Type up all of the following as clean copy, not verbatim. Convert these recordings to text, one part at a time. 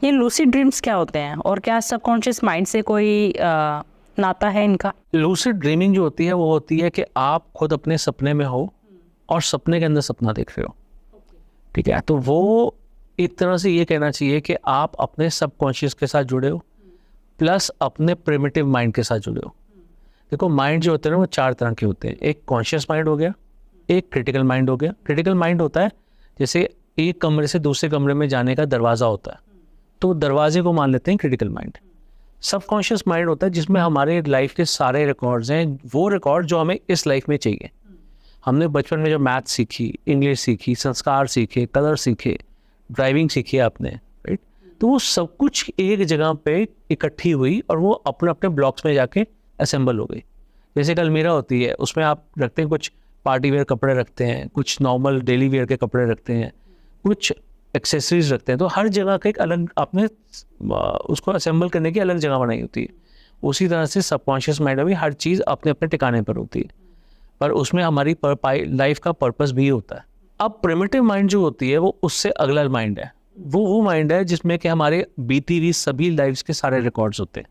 ये lucid dreams क्या होते हैं और क्या सबकॉन्शियस माइंड से कोई नाता है इनका? लूसिड ड्रीमिंग जो होती है वो होती है कि आप खुद अपने सपने में हो और सपने के अंदर सपना देख रहे हो। ठीक है, तो वो एक तरह से ये कहना चाहिए कि आप अपने सबकॉन्शियस के साथ जुड़े हो प्लस अपने प्रिमिटिव माइंड के साथ जुड़े हो। देखो, माइंड जो होते हैं ना वो चार तरह के होते हैं। एक कॉन्शियस माइंड हो गया, एक क्रिटिकल माइंड हो गया। क्रिटिकल माइंड होता है जैसे एक कमरे से दूसरे कमरे में जाने का दरवाज़ा होता है, तो दरवाजे को मान लेते हैं क्रिटिकल माइंड। सबकॉन्शियस माइंड होता है जिसमें हमारे लाइफ के सारे रिकॉर्ड्स हैं, वो रिकॉर्ड जो हमें इस लाइफ में चाहिए। हमने बचपन में जो मैथ सीखी, इंग्लिश सीखी, संस्कार सीखे, कलर सीखे, ड्राइविंग सीखी आपने, राइट, तो वो सब कुछ एक जगह पे इकट्ठी हुई और वो अपने अपने ब्लॉक्स में जाके असेंबल हो गई। जैसे एक अलमीरा होती है, उसमें आप रखते हैं कुछ पार्टी वेयर कपड़े रखते हैं, कुछ नॉर्मल डेली वेयर के कपड़े रखते हैं, कुछ एक्सेसरीज रखते हैं, तो हर जगह का एक अलग आपने उसको असेंबल करने की अलग जगह बनाई होती है। उसी तरह से सबकॉन्शियस माइंड में भी हर चीज़ अपने अपने ठिकाने पर होती है, पर उसमें हमारी लाइफ का पर्पस भी होता है। अब प्रिमिटिव माइंड जो होती है वो उससे अगला माइंड है। वो माइंड है जिसमें कि हमारे बीती हुई सभी लाइफ्स के सारे रिकॉर्ड्स होते हैं।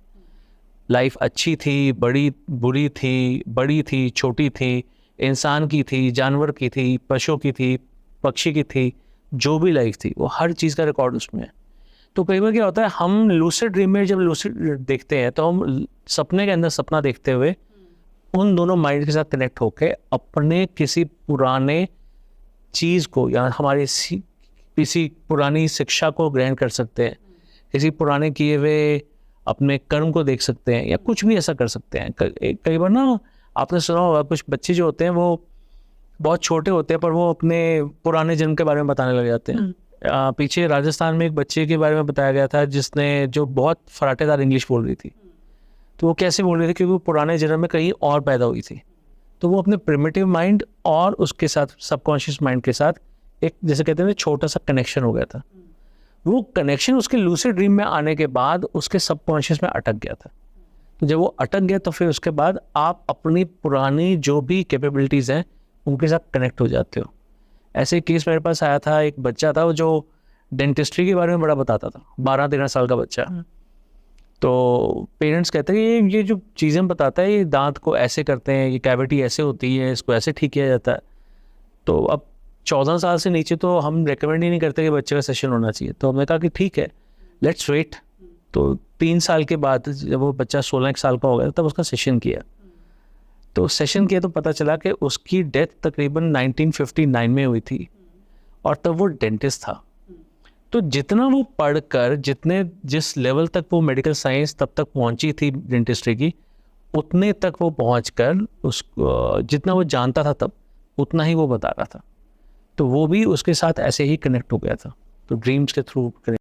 लाइफ अच्छी थी, बड़ी बुरी थी, बड़ी थी, छोटी थी, इंसान की थी, जानवर की थी, पशु की थी, पक्षी की थी, जो भी लाइफ थी वो हर चीज़ का रिकॉर्ड उसमें है। तो कई बार क्या होता है, हम लूसिड ड्रीम में जब लूसिड देखते हैं तो हम सपने के अंदर सपना देखते हुए उन दोनों माइंड के साथ कनेक्ट होके अपने किसी पुराने चीज़ को या हमारी किसी पुरानी शिक्षा को ग्रहण कर सकते हैं, किसी पुराने किए हुए अपने कर्म को देख सकते हैं, या कुछ भी ऐसा कर सकते हैं। कई बार ना आपने सुना होगा, कुछ बच्चे जो होते हैं वो बहुत छोटे होते हैं पर वो अपने पुराने जन्म के बारे में बताने लग जाते हैं। पीछे राजस्थान में एक बच्चे के बारे में बताया गया था जो बहुत फराटेदार इंग्लिश बोल रही थी। तो वो कैसे बोल रही थी, क्योंकि वो पुराने जन्म में कहीं और पैदा हुई थी। तो वो अपने प्रिमिटिव माइंड और उसके साथ सबकॉन्शियस माइंड के साथ एक, जैसे कहते हैं, छोटा सा कनेक्शन हो गया था। वो कनेक्शन उसके लूसिड ड्रीम में आने के बाद उसके सबकॉन्शियस में अटक गया था। तो जब वो अटक गया तो फिर उसके बाद आप अपनी पुरानी जो भी कैपेबिलिटीज़ हैं उनके साथ कनेक्ट हो जाते हो। ऐसे केस मेरे पास आया था, एक बच्चा था जो डेंटिस्ट्री के बारे में बड़ा बताता था, 12-13 साल का बच्चा। तो पेरेंट्स कहते हैं ये जो चीज़ें बताता है, ये दांत को ऐसे करते हैं, ये कैविटी ऐसे होती है, इसको ऐसे ठीक किया जाता है। तो अब 14 साल से नीचे तो हम रेकमेंड ही नहीं करते कि बच्चे का सेशन होना चाहिए। तो हमने कहा कि ठीक है, लेट्स वेट। तो 3 साल के बाद जब वो बच्चा 16 साल का हो गया तब उसका सेशन किया। तो सेशन किया तो पता चला कि उसकी डेथ तकरीबन 1959 में हुई थी और तब वो डेंटिस्ट था। तो जितना वो पढ़कर, जिस लेवल तक वो मेडिकल साइंस तब तक पहुंची थी डेंटिस्ट्री की, उतने तक वो पहुंचकर जितना वो जानता था तब उतना ही वो बता रहा था। तो वो भी उसके साथ ऐसे ही कनेक्ट हो गया था। तो ड्रीम्स के थ्रू